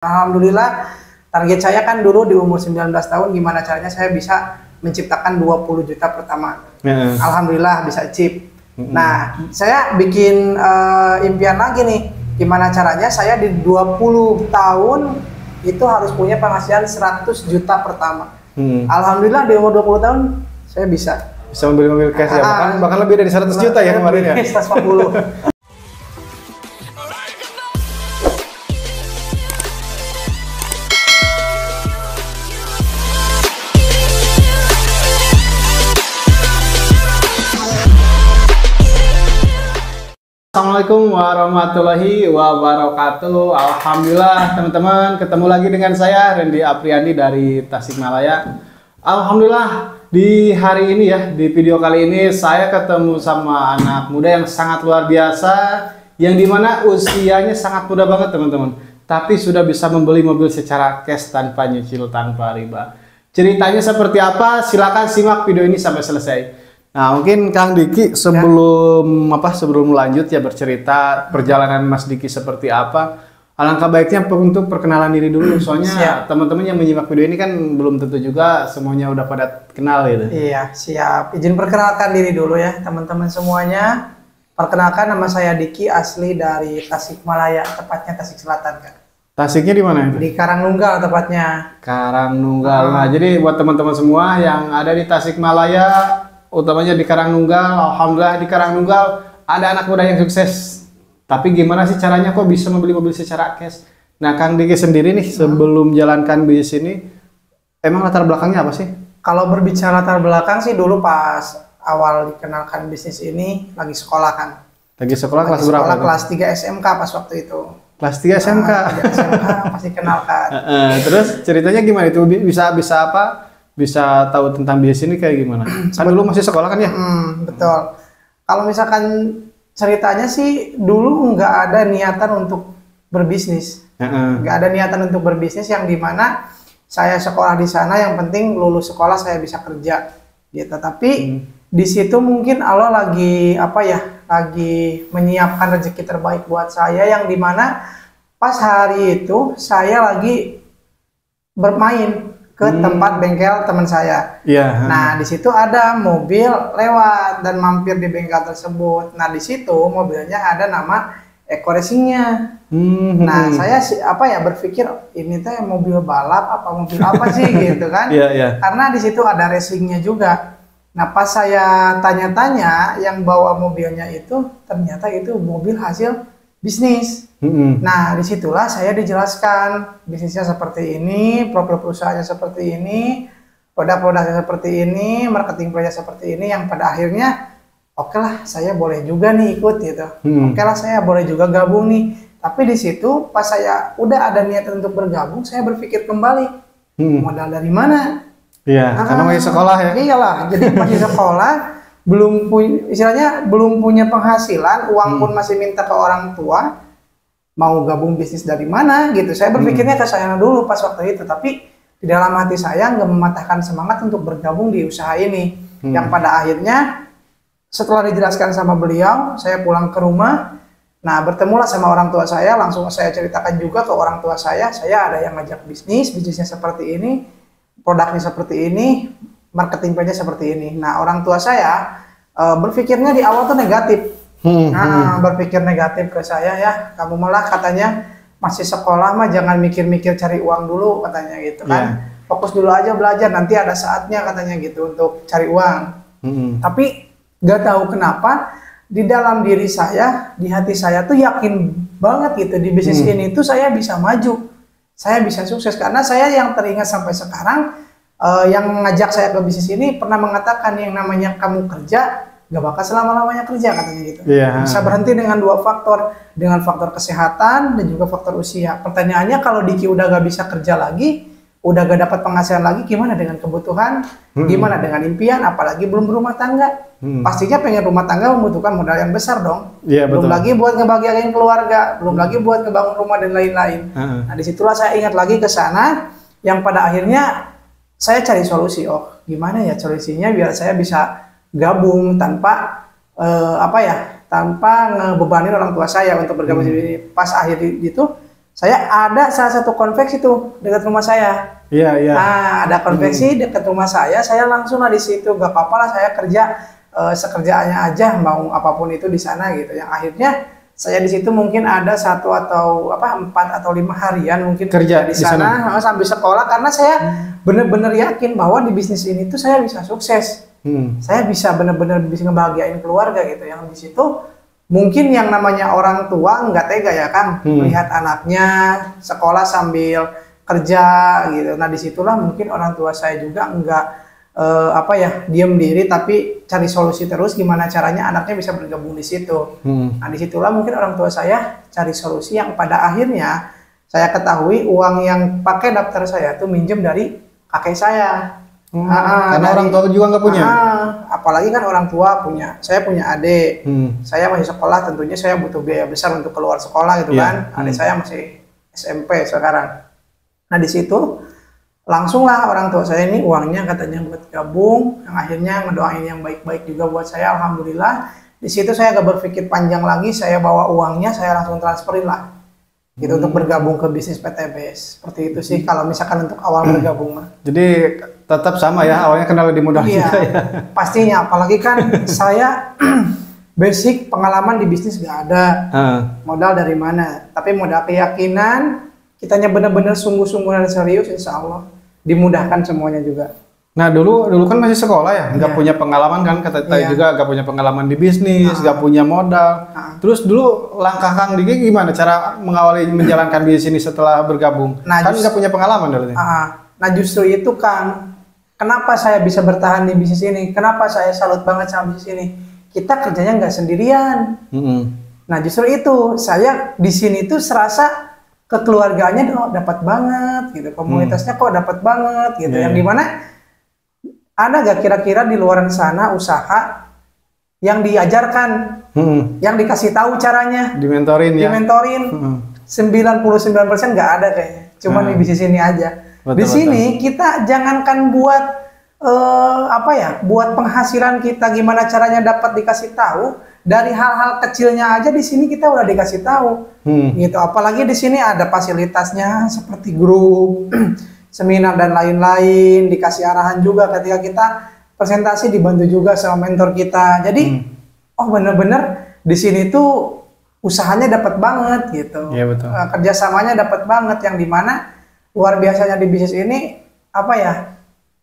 Alhamdulillah, target saya kan dulu di umur 19 tahun, gimana caranya saya bisa menciptakan 20 juta pertama. Alhamdulillah bisa achieve. Nah, saya bikin impian lagi nih, gimana caranya saya di 20 tahun itu harus punya penghasilan 100 juta pertama. Alhamdulillah di umur 20 tahun saya bisa membeli mobil cash ya, bahkan lebih dari 100 juta ya kemarin ya. 140. Assalamualaikum warahmatullahi wabarakatuh. Alhamdulillah teman-teman, ketemu lagi dengan saya Randy Apriandi dari Tasikmalaya. Alhamdulillah di hari ini ya, di video kali ini saya ketemu sama anak muda yang sangat luar biasa, yang dimana usianya sangat muda banget teman-teman, tapi sudah bisa membeli mobil secara cash tanpa nyicil, tanpa riba. Ceritanya seperti apa? Silakan simak video ini sampai selesai. Nah, mungkin Kang Diki sebelum lanjut ya bercerita perjalanan Mas Diki seperti apa, alangkah baiknya untuk perkenalan diri dulu, soalnya teman-teman yang menyimak video ini kan belum tentu juga semuanya udah pada kenal gitu. Iya, siap. Izin perkenalkan diri dulu ya teman-teman semuanya. Perkenalkan, nama saya Diki, asli dari Tasikmalaya, tepatnya Tasik Selatan, Kak. Tasiknya di mana itu? Di Karangnunggal tepatnya. Karangnunggal. Nah, jadi buat teman-teman semua yang ada di Tasikmalaya, utamanya di Karangnunggal, alhamdulillah di Karangnunggal ada anak muda yang sukses. Tapi gimana sih caranya kok bisa membeli mobil secara cash? Nah, Kang Diki sendiri nih sebelum jalankan bisnis ini, emang latar belakangnya apa sih? Kalau berbicara latar belakang sih, dulu pas awal dikenalkan bisnis ini lagi sekolah kan. Lagi sekolah kelas berapa? Sekolah kelas 3 SMK pas waktu itu. Kelas 3 SMK? 3 SMK pasti kenalkan. Terus ceritanya gimana itu? Bisa apa? Bisa tahu tentang bisnis ini kayak gimana? Kan dulu masih sekolah kan ya? Betul. Kalau misalkan ceritanya sih dulu nggak ada niatan untuk berbisnis. Nggak ada niatan untuk berbisnis, yang dimana saya sekolah di sana, yang penting lulus sekolah saya bisa kerja gitu. Tapi di situ mungkin Allah lagi lagi menyiapkan rezeki terbaik buat saya, yang dimana pas hari itu saya lagi bermain ke tempat bengkel teman saya. Nah, di situ ada mobil lewat dan mampir di bengkel tersebut. Nah, di situ mobilnya ada nama Eko Racingnya. Nah, saya berpikir ini teh mobil balap apa mobil apa sih gitu kan? Karena di situ ada racingnya juga. Nah, pas saya tanya-tanya, yang bawa mobilnya itu ternyata itu mobil hasil bisnis. Nah, disitulah saya dijelaskan bisnisnya seperti ini, profil perusahaannya seperti ini, produk-produknya seperti ini, marketing plannya seperti ini, yang pada akhirnya oke lah, saya boleh juga nih ikut gitu. Oke lah, saya boleh juga gabung nih. Tapi di situ pas saya udah ada niatan untuk bergabung, saya berpikir kembali, modal dari mana? Karena masih sekolah ya. Iyalah, jadi masih sekolah, belum punya penghasilan, uang pun masih minta ke orang tua, mau gabung bisnis dari mana gitu. Saya berpikirnya ke saya dulu pas waktu itu, tapi di dalam hati saya nggak mematahkan semangat untuk bergabung di usaha ini. Yang pada akhirnya setelah dijelaskan sama beliau, saya pulang ke rumah. Nah, bertemulah sama orang tua saya, langsung saya ceritakan juga ke orang tua saya ada yang ngajak bisnisnya seperti ini, produknya seperti ini, marketing plannya seperti ini. Nah, orang tua saya berpikirnya di awal tuh negatif. Berpikir negatif ke saya, ya kamu malah katanya masih sekolah mah jangan mikir-mikir cari uang dulu katanya gitu kan. Fokus dulu aja belajar, nanti ada saatnya katanya gitu untuk cari uang. Tapi gak tahu kenapa di dalam diri saya, di hati saya tuh yakin banget gitu di bisnis ini tuh saya bisa maju, saya bisa sukses. Karena saya yang teringat sampai sekarang, yang ngajak saya ke bisnis ini pernah mengatakan, yang namanya kamu kerja gak bakal selama-lamanya kerja katanya gitu. Bisa berhenti dengan 2 faktor, dengan faktor kesehatan dan juga faktor usia. Pertanyaannya, kalau Diki udah gak bisa kerja lagi, udah gak dapat penghasilan lagi, gimana dengan kebutuhan, gimana dengan impian, apalagi belum berumah tangga. Pastinya pengen rumah tangga membutuhkan modal yang besar dong. Belum lagi buat ngebahagiain keluarga, belum lagi buat ngebangun rumah dan lain-lain. Nah, disitulah saya ingat lagi ke sana, yang pada akhirnya saya cari solusi. Oh, gimana ya solusinya biar saya bisa gabung tanpa tanpa ngebebani orang tua saya untuk bergabung di sini. Pas akhir itu saya ada salah satu konveksi tuh dekat rumah saya. Iya, iya. Nah, ada konveksi dekat rumah saya langsung lah di situ, gak apa-apa lah saya kerja sekerjaannya aja, mau apapun itu di sana gitu. Yang akhirnya saya di situ mungkin ada 4 atau 5 harian mungkin kerja di sana sambil sekolah, karena saya benar-benar yakin bahwa di bisnis ini tuh saya bisa sukses. Saya bisa benar-benar bisa ngebahagiain keluarga gitu. Yang di situ mungkin yang namanya orang tua nggak tega ya Kang, melihat anaknya sekolah sambil kerja gitu. Nah disitulah mungkin orang tua saya juga nggak diam diri, tapi cari solusi terus gimana caranya anaknya bisa bergabung di situ. Nah disitulah mungkin orang tua saya cari solusi yang pada akhirnya saya ketahui uang yang pakai daftar saya tuh minjem dari kakek saya. Karena orang tua juga nggak punya. Apalagi kan orang tua punya, saya punya adik, saya masih sekolah, tentunya saya butuh biaya besar untuk keluar sekolah gitu kan. Adik saya masih SMP sekarang. Nah di situ langsunglah orang tua saya ini uangnya katanya buat gabung, yang akhirnya ngedoain yang baik-baik juga buat saya, alhamdulillah. Di situ saya gak berpikir panjang lagi, saya bawa uangnya, saya langsung transferin lah gitu untuk bergabung ke bisnis PTBS. Seperti itu sih kalau misalkan untuk awal bergabung mah. Jadi tetap sama ya, awalnya kenal lebih mudah juga ya. Pastinya, apalagi kan saya basic pengalaman di bisnis gak ada. Modal dari mana? Tapi modal keyakinan, kitanya benar-benar sungguh-sungguh dan serius, insya Allah dimudahkan semuanya juga. Nah dulu kan masih sekolah ya, nggak punya pengalaman kan, kata juga nggak punya pengalaman di bisnis, nggak punya modal. Terus dulu langkah Kang Diki gimana cara mengawali menjalankan bisnis ini setelah bergabung? Nah, kan nggak punya pengalaman dulu. Nah justru itu Kang, kenapa saya bisa bertahan di bisnis ini? Kenapa saya salut banget sama bisnis ini? Kita kerjanya nggak sendirian. Nah justru itu saya di sini tuh serasa kekeluarganya dapat banget gitu, komunitasnya kok dapat banget gitu, yang dimana ada gak kira-kira di luar sana usaha yang diajarkan, yang dikasih tahu caranya, dimentorin 99% nggak ada kayaknya, cuman di bisnis ini aja. Di sini kita jangankan buat buat penghasilan kita gimana caranya dapat dikasih tahu. Dari hal-hal kecilnya aja di sini kita udah dikasih tahu, gitu. Apalagi di sini ada fasilitasnya seperti grup, seminar dan lain-lain, dikasih arahan juga ketika kita presentasi, dibantu juga sama mentor kita. Jadi, bener-bener di sini tuh usahanya dapat banget gitu, kerjasamanya dapat banget, yang dimana luar biasanya di bisnis ini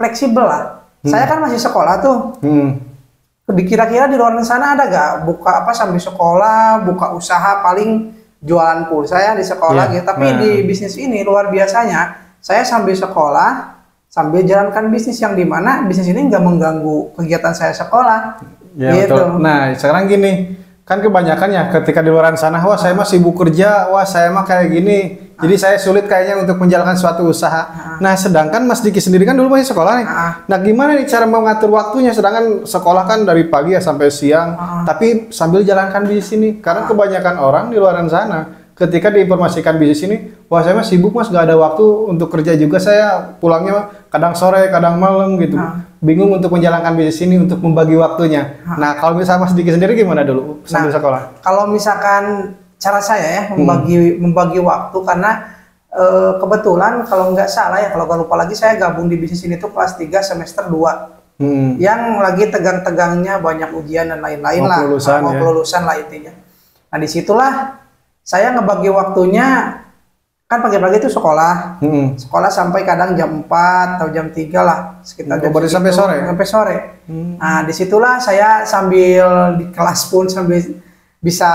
fleksibel lah. Saya kan masih sekolah tuh. Kira-kira di luar sana ada gak buka sambil sekolah, buka usaha paling jualan pulsa ya di sekolah gitu. Tapi di bisnis ini luar biasanya saya sambil sekolah, sambil jalankan bisnis, yang dimana bisnis ini nggak mengganggu kegiatan saya sekolah. Gitu. Betul. Nah sekarang gini, kan kebanyakan ya ketika di luar sana, wah saya mah sibuk kerja, wah saya mah kayak gini. Jadi saya sulit kayaknya untuk menjalankan suatu usaha. Nah sedangkan Mas Diki sendiri kan dulu masih sekolah nih. Nah gimana nih cara mengatur waktunya, sedangkan sekolah kan dari pagi ya sampai siang, tapi sambil jalankan bisnis ini. Karena kebanyakan orang di luar sana ketika diinformasikan bisnis ini, wah saya mah sibuk Mas, gak ada waktu untuk kerja juga, saya pulangnya kadang sore, kadang malam gitu. Bingung untuk menjalankan bisnis ini, untuk membagi waktunya. Nah kalau misalnya Mas Diki sendiri gimana dulu sambil sekolah? Kalau misalkan cara saya ya membagi waktu, karena kebetulan kalau nggak salah ya, kalau nggak lupa lagi, saya gabung di bisnis ini tuh kelas 3 semester 2 yang lagi tegang-tegangnya banyak ujian dan lain-lain lah, mau kelulusan lah intinya. Nah disitulah saya ngebagi waktunya, kan pagi-pagi itu sekolah sampai kadang jam 4 atau jam 3 lah, sekitar jam sampai sore. Nah disitulah saya sambil di kelas pun sambil bisa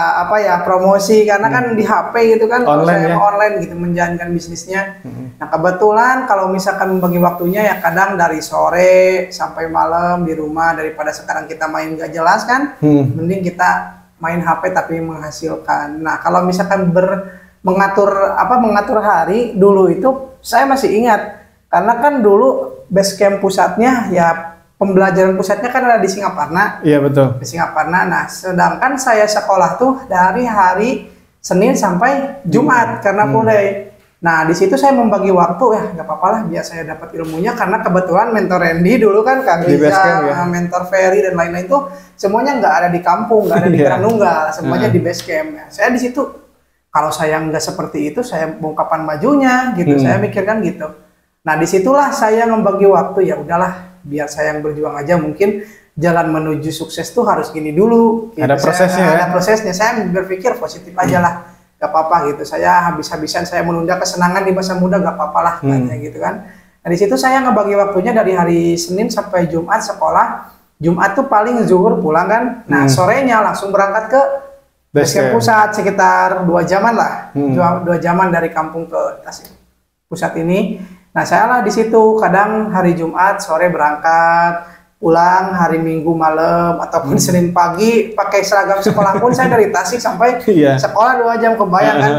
promosi, karena kan di HP gitu kan, online gitu menjalankan bisnisnya. Nah kebetulan kalau misalkan membagi waktunya ya kadang dari sore sampai malam di rumah, daripada sekarang kita main gak jelas kan, mending kita main HP tapi menghasilkan. Nah kalau misalkan mengatur hari dulu itu saya masih ingat, karena kan dulu base camp pusatnya ya, pembelajaran pusatnya kan ada di Singaparna. Iya betul. Di Singaparna. Nah, sedangkan saya sekolah tuh dari hari Senin sampai Jumat karena full day. Nah, di situ saya membagi waktu ya, nggak apa-apa lah biar saya dapat ilmunya, karena kebetulan mentor Randy dulu kan, Kang Riza, mentor Ferry dan lain-lain tuh semuanya nggak ada di kampung, nggak ada di Taranunggal, semuanya di base camp ya. Saya di situ kalau saya nggak seperti itu, saya mau kapan majunya gitu. Saya mikirkan gitu. Nah, disitulah saya membagi waktu, ya udahlah, biar saya yang berjuang aja. Mungkin jalan menuju sukses tuh harus gini dulu. Gitu. Ada prosesnya. Ada prosesnya. Saya berpikir positif aja lah, gak apa-apa gitu. Saya habis-habisan saya menunda kesenangan di masa muda, gak apa-apa lah, katanya gitu kan. Nah, di situ saya ngebagi waktunya dari hari Senin sampai Jumat sekolah. Jumat tuh paling zuhur pulang kan. Nah, sorenya langsung berangkat ke Basecamp Pusat, sekitar 2 jaman lah, 2 jaman dari kampung ke Tasik Pusat ini. Nah, saya lah di situ kadang hari Jumat sore berangkat, pulang hari Minggu malam ataupun Senin pagi pakai seragam sekolah pun saya dari Tasik sampai sekolah 2 jam, kebayang kan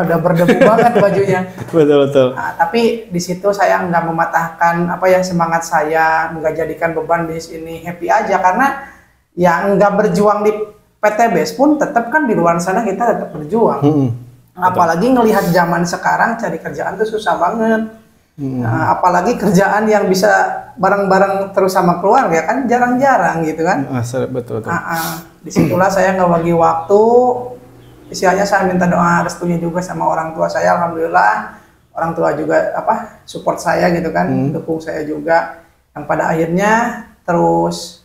udah berdebu banget bajunya. Betul. Nah, tapi di situ saya nggak mematahkan semangat saya, nggak jadikan beban di sini, happy aja karena ya nggak berjuang di PT Base pun tetap kan di luar sana kita tetap berjuang. Apalagi ngelihat zaman sekarang cari kerjaan tuh susah banget. Nah, apalagi kerjaan yang bisa bareng-bareng terus sama keluarga kan jarang-jarang gitu kan. Betul. Disitulah saya ngebagi waktu. Istilahnya saya minta doa restunya juga sama orang tua saya. Alhamdulillah orang tua juga support saya gitu kan, dukung saya juga. Yang pada akhirnya terus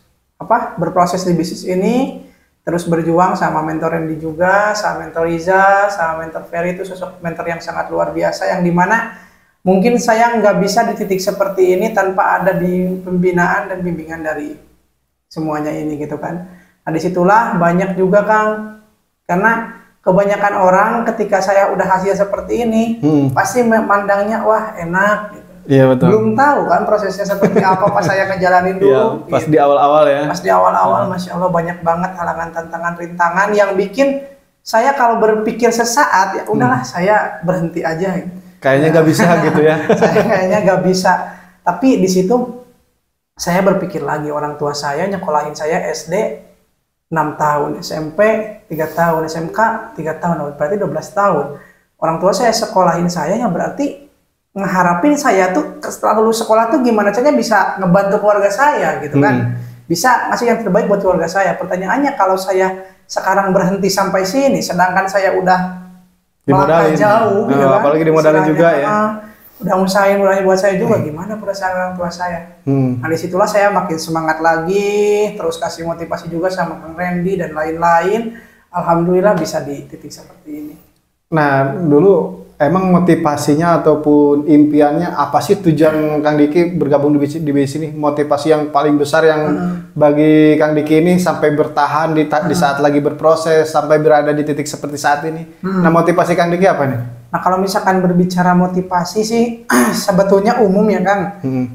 berproses di bisnis ini. Terus berjuang sama mentor Randy juga, sama mentor Riza, sama mentor Ferry, itu sosok mentor yang sangat luar biasa, yang dimana mungkin saya nggak bisa di titik seperti ini tanpa ada di pembinaan dan bimbingan dari semuanya ini gitu kan. Nah, disitulah banyak juga Kang, karena kebanyakan orang ketika saya udah hasil seperti ini pasti memandangnya wah enak gitu. Iya, betul. Belum tahu kan prosesnya seperti apa pas saya ngejalanin dulu. Pas di awal-awal ya. Pas di awal-awal, Masya Allah banyak banget halangan, tantangan, rintangan yang bikin saya kalau berpikir sesaat ya udahlah saya berhenti aja. Kayaknya nggak bisa gitu ya. Saya kayaknya nggak bisa. Tapi di situ saya berpikir lagi, orang tua saya nyekolahin saya SD 6 tahun, SMP 3 tahun, SMK 3 tahun, berarti 12 tahun. Orang tua saya sekolahin saya ya berarti ngeharapin saya tuh setelah lulus sekolah tuh gimana caranya bisa ngebantu keluarga saya gitu kan, bisa ngasih yang terbaik buat keluarga saya. Pertanyaannya kalau saya sekarang berhenti sampai sini sedangkan saya udah melangkah jauh gitu kan, apalagi dimodalin juga ya, udah usahain buat saya juga, gimana perasaan orang tua saya. Nah, disitulah saya makin semangat lagi, terus kasih motivasi juga sama Kang Randy dan lain-lain. Alhamdulillah bisa di titik seperti ini. Nah, dulu emang motivasinya ataupun impiannya apa sih tujuan Kang Diki bergabung di BIS ini? Motivasi yang paling besar yang bagi Kang Diki ini sampai bertahan di saat lagi berproses sampai berada di titik seperti saat ini. Nah, motivasi Kang Diki apa nih? Nah, kalau misalkan berbicara motivasi sih sebetulnya umum ya Kang.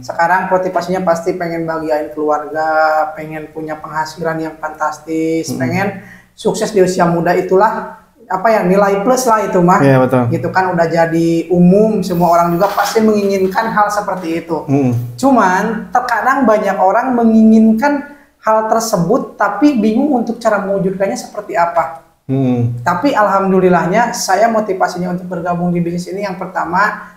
Sekarang motivasinya pasti pengen bahagiain keluarga, pengen punya penghasilan yang fantastis, pengen sukses di usia muda, itulah nilai plus lah itu mah. Iya, betul. Gitu kan udah jadi umum, semua orang juga pasti menginginkan hal seperti itu. Cuman terkadang banyak orang menginginkan hal tersebut tapi bingung untuk cara mewujudkannya seperti apa. Tapi alhamdulillahnya saya motivasinya untuk bergabung di bisnis ini yang pertama,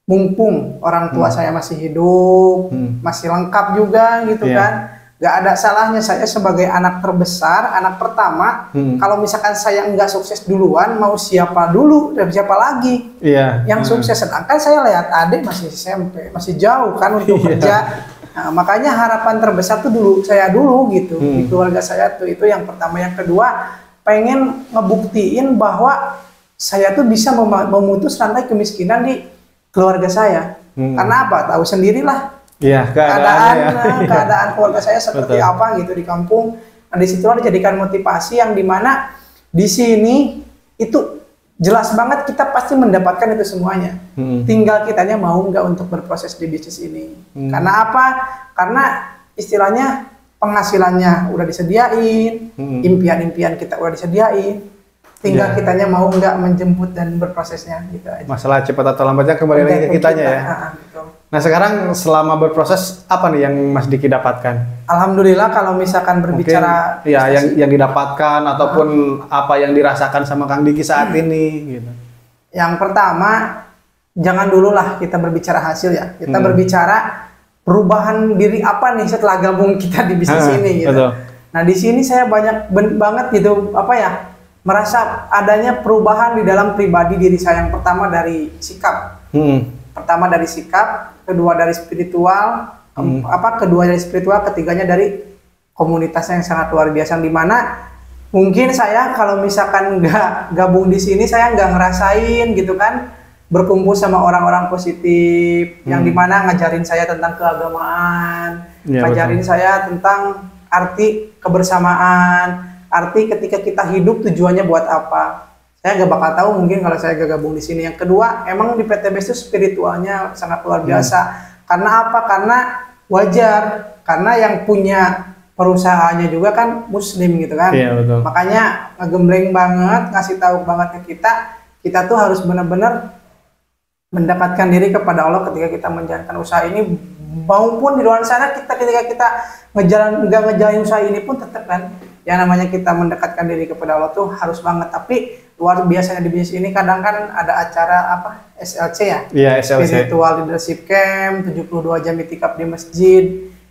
mumpung orang tua saya masih hidup, masih lengkap juga gitu kan. Gak ada salahnya saya sebagai anak terbesar, anak pertama, kalau misalkan saya nggak sukses duluan, mau siapa dulu dan siapa lagi yang sukses. Sedangkan saya lihat adik masih SMP, masih jauh kan untuk kerja. Nah, makanya harapan terbesar tuh saya dulu gitu, di keluarga saya tuh, itu yang pertama. Yang kedua, pengen ngebuktiin bahwa saya tuh bisa memutus rantai kemiskinan di keluarga saya. Karena apa? Tahu sendirilah. Iya, keadaan keluarga saya seperti apa gitu di kampung. Nah, disitulah dijadikan motivasi yang dimana di sini itu jelas banget kita pasti mendapatkan itu semuanya. Tinggal kitanya mau nggak untuk berproses di bisnis ini. Karena apa? Karena istilahnya penghasilannya udah disediain, impian-impian kita udah disediain. Tinggal kitanya mau nggak menjemput dan berprosesnya gitu aja. Masalah cepat atau lambatnya kembali lagi ke kitanya ya. Nah, sekarang selama berproses apa nih yang Mas Diki dapatkan? Alhamdulillah kalau misalkan berbicara yang didapatkan ataupun apa yang dirasakan sama Kang Diki saat ini gitu. Yang pertama, jangan dulu lah kita berbicara hasil ya. Kita berbicara perubahan diri apa nih setelah gabung kita di bisnis ini gitu. Betul. Nah, di sini saya banyak banget gitu merasa adanya perubahan di dalam pribadi diri saya. Yang pertama dari sikap, kedua dari spiritual, kedua dari spiritual, ketiganya dari komunitasnya yang sangat luar biasa. Yang dimana mungkin saya kalau misalkan nggak gabung di sini, saya nggak ngerasain gitu kan, berkumpul sama orang-orang positif yang dimana ngajarin saya tentang keagamaan, ngajarin saya tentang arti kebersamaan, arti ketika kita hidup tujuannya buat apa. Saya gak bakal tahu mungkin kalau saya gak gabung di sini. Yang kedua, emang di PTBS itu spiritualnya sangat luar biasa. Karena apa? Karena wajar, karena yang punya perusahaannya juga kan muslim gitu kan. Iya, betul. Makanya ngegembleng banget, ngasih tahu banget ke kita tuh harus benar-benar mendapatkan diri kepada Allah ketika kita menjalankan usaha ini, maupun di luar sana ketika kita nggak ngejalanin usaha ini pun tetap kan yang namanya kita mendekatkan diri kepada Allah tuh harus banget. Tapi luar biasanya di bisnis ini kadang kan ada acara SLC ya? Iya, SLC. Spiritual Leadership Camp, 72 jam itikaf di masjid.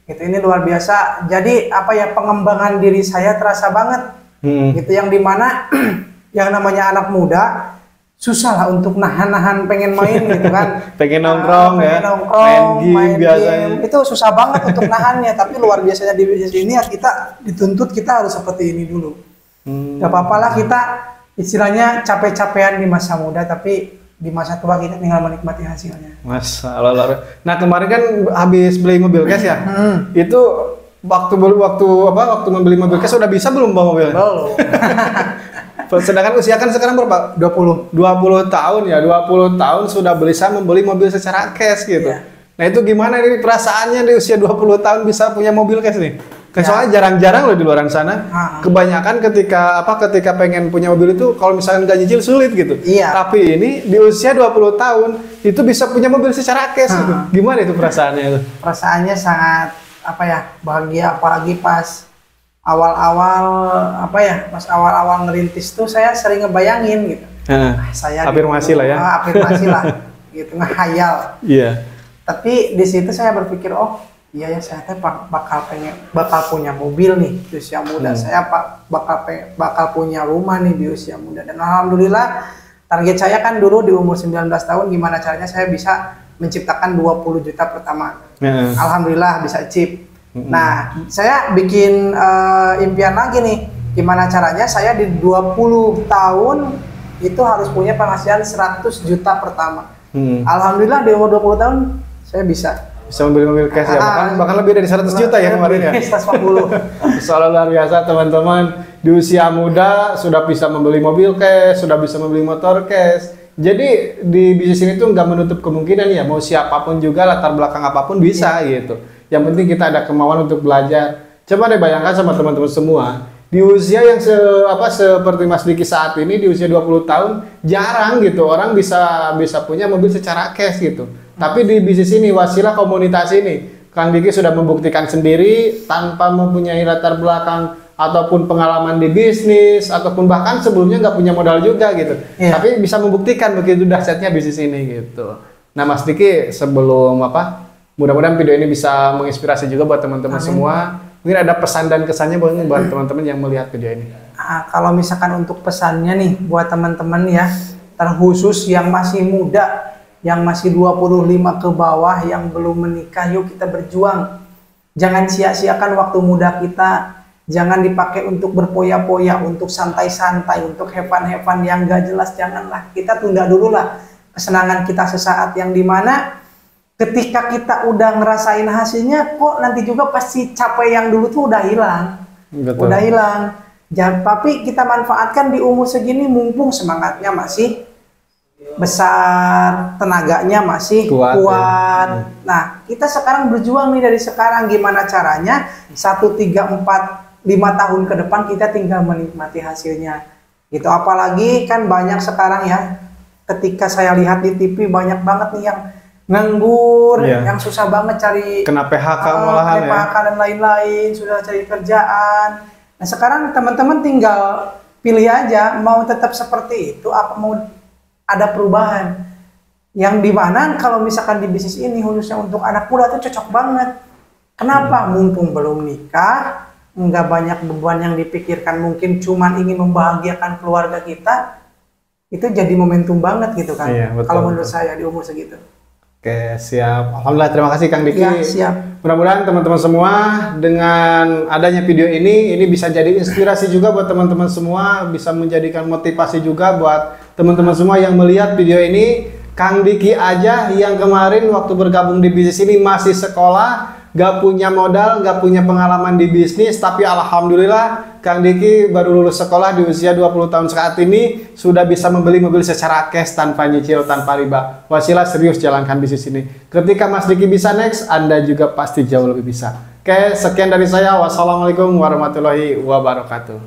Gitu, ini luar biasa. Jadi pengembangan diri saya terasa banget. Gitu, yang dimana yang namanya anak muda susah lah untuk nahan-nahan pengen main gitu kan. pengen nongkrong ya, main game. Itu susah banget untuk nahannya. Tapi luar biasanya di bisnis ini ya kita dituntut kita harus seperti ini dulu. Gak apa-apa lah kita istilahnya capek-capean di masa muda, tapi di masa tua kita tinggal menikmati hasilnya. Masa Allah. Nah kemarin kan habis beli mobil cash ya, itu waktu membeli mobil cash udah bisa belum bawa mobil? Belum. Sedangkan usia kan sekarang berapa? 20 tahun ya, 20 tahun sudah bisa membeli mobil secara cash gitu. Yeah. Nah itu gimana nih perasaannya di usia 20 tahun bisa punya mobil cash nih? Soalnya jarang-jarang loh di luar sana. Kebanyakan ketika pengen punya mobil itu kalau misalkan nggak nyicil sulit gitu. Iya. Tapi ini di usia 20 tahun itu bisa punya mobil secara cash gitu. Gimana itu perasaannya itu? Perasaannya sangat bahagia, apalagi pas awal-awal ngerintis tuh saya sering ngebayangin gitu. Saya afirmasi lah ya. Afirmasi lah gitu, ngehayal. Iya. Tapi di situ saya berpikir, iya ya, saya bakal punya mobil nih di usia muda. Saya bakal punya rumah nih di usia muda. Dan alhamdulillah target saya kan dulu di umur 19 tahun gimana caranya saya bisa menciptakan 20 juta pertama. Alhamdulillah bisa achieve. Nah, saya bikin impian lagi nih. Gimana caranya saya di 20 tahun itu harus punya penghasilan 100 juta pertama. Alhamdulillah di umur 20 tahun saya bisa membeli mobil cash ya, bahkan lebih dari 100 juta ya kemarin ya. 140. Soalnya luar biasa teman-teman, di usia muda sudah bisa membeli mobil cash, sudah bisa membeli motor cash. Jadi di bisnis ini tuh nggak menutup kemungkinan ya, mau siapapun juga latar belakang apapun bisa gitu. Yang penting kita ada kemauan untuk belajar. Coba deh bayangkan sama teman-teman semua, di usia yang seperti Mas Diki saat ini, di usia 20 tahun, jarang gitu orang bisa punya mobil secara cash gitu. Tapi di bisnis ini, wasilah komunitas ini, Kang Diki sudah membuktikan sendiri tanpa mempunyai latar belakang ataupun pengalaman di bisnis, ataupun bahkan sebelumnya nggak punya modal juga gitu. Tapi bisa membuktikan begitu dahsyatnya bisnis ini gitu. Nah Mas Diki, sebelum mudah-mudahan video ini bisa menginspirasi juga buat teman-teman semua. Mungkin ada pesan dan kesannya buat teman-teman yang melihat video ini. Kalau misalkan untuk pesannya nih buat teman-teman ya, terkhusus yang masih muda, yang masih 25 ke bawah, yang belum menikah, yuk kita berjuang. Jangan sia-siakan waktu muda kita, jangan dipakai untuk berpoya-poya, untuk santai-santai, untuk have-fun yang gak jelas, janganlah. Kita tunda dulu lah kesenangan kita sesaat, yang dimana ketika kita udah ngerasain hasilnya, kok nanti juga pasti capek yang dulu tuh udah hilang. Betul. Udah hilang. Tapi kita manfaatkan di umur segini, mumpung semangatnya masih besar, tenaganya masih kuat. Ya. Nah, kita sekarang berjuang nih dari sekarang, gimana caranya 1, 3, 4, 5 tahun ke depan kita tinggal menikmati hasilnya. Gitu. Apalagi kan banyak sekarang ya, ketika saya lihat di TV banyak banget nih yang nganggur, yang susah banget cari, kena PHK malahan ya, PHK dan lain-lain, sudah cari kerjaan. Nah sekarang teman-teman tinggal pilih aja, mau tetap seperti itu, apa mau ada perubahan. Yang dimana kalau misalkan di bisnis ini khususnya untuk anak muda itu cocok banget. Kenapa? Mumpung belum nikah, nggak banyak beban yang dipikirkan, mungkin cuman ingin membahagiakan keluarga kita, itu jadi momentum banget gitu kan. Iya, betul, kalau menurut betul. saya di umur segitu. Oke, siap. Alhamdulillah, terima kasih Kang Diki. Ya, siap. Mudah-mudahan teman-teman semua dengan adanya video ini bisa jadi inspirasi juga buat teman-teman semua, bisa menjadikan motivasi juga buat teman-teman semua yang melihat video ini. Kang Diki aja yang kemarin waktu bergabung di bisnis ini masih sekolah, gak punya modal, gak punya pengalaman di bisnis, tapi alhamdulillah Kang Diki baru lulus sekolah di usia 20 tahun saat ini sudah bisa membeli mobil secara cash tanpa nyicil, tanpa riba. Wasilah, serius jalankan bisnis ini. Ketika Mas Diki bisa next, Anda juga pasti jauh lebih bisa. Oke, sekian dari saya. Wassalamualaikum warahmatullahi wabarakatuh.